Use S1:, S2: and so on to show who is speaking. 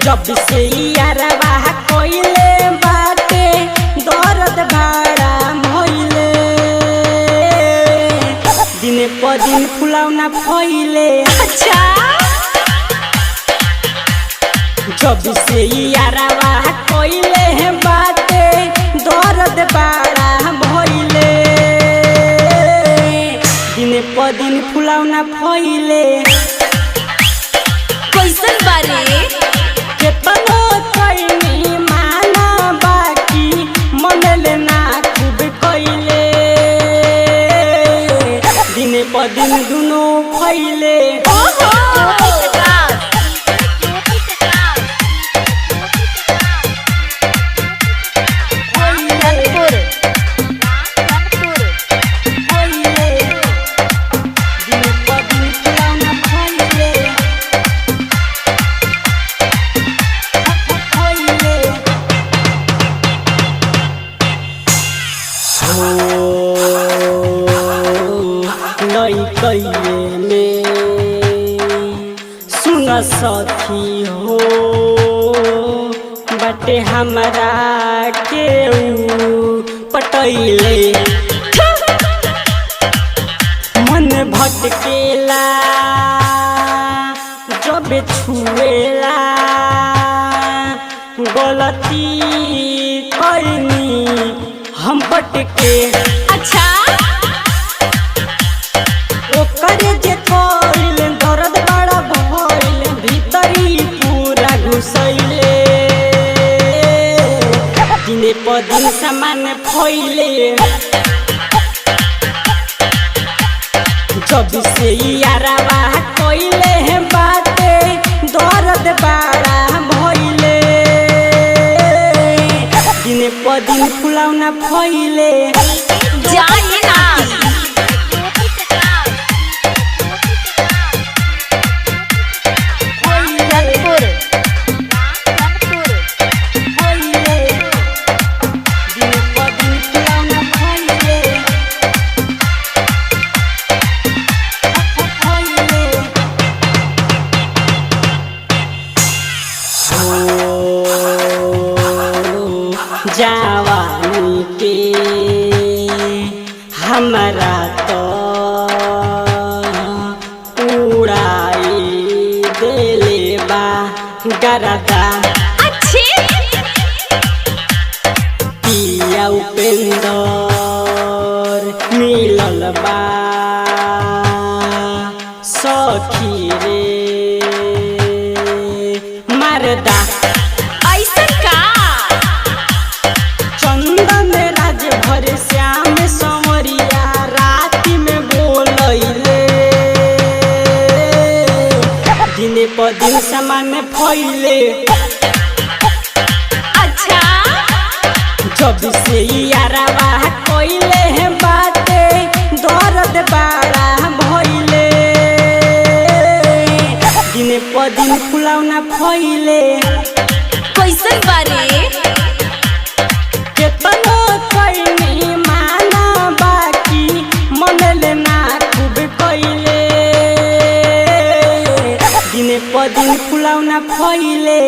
S1: जब से यारवा कोइले बाटे दर्द भाड़ा मोइले दिन प दिन फुलावना फैले।
S2: अच्छा
S1: जब से यारवा कोइले बाटे दर्द भाड़ा मोइले दिन प दिन फुलावना फैले।
S2: कैसन बारे
S1: केतनो कइनी माना बाकी मनले ना खूब कइले दिन प दिन दुनो फैले। लइकइए में सुन सखी हो बाटे हमरा के पटैले मन भटकेला जब छुएला गलती करनी हम भटके।
S2: अच्छा
S1: ओकरे जे कोइल दर्द बड़ा भइल भीतरी पूरा घुसैले दिने प दिन समान फैले। जब से यारवा कोइले बाटे दर्द बड़ा भइले दिने प दिन फुलावना फैले।
S2: जाने ना
S1: जवानी के हमरा तो उड़ाई देले बा गरदा।
S2: अच्छे
S1: पिया उपेंदर मिलल बा सखी रे मरदा।
S2: ऐसन का
S1: चंदन राज भर श्याम समरिया रात में बोलैले दिने प दिन समान फैले।
S2: अच्छा
S1: जब से यारवा कोइले बाटे दर्द बड़ा भइले दिने प दिन फुलावना फैले।
S2: कैसन बारे
S1: केतनो कइनी माना बाकी मनले ना खूब कइले दिने प दिन फुलावना फैले।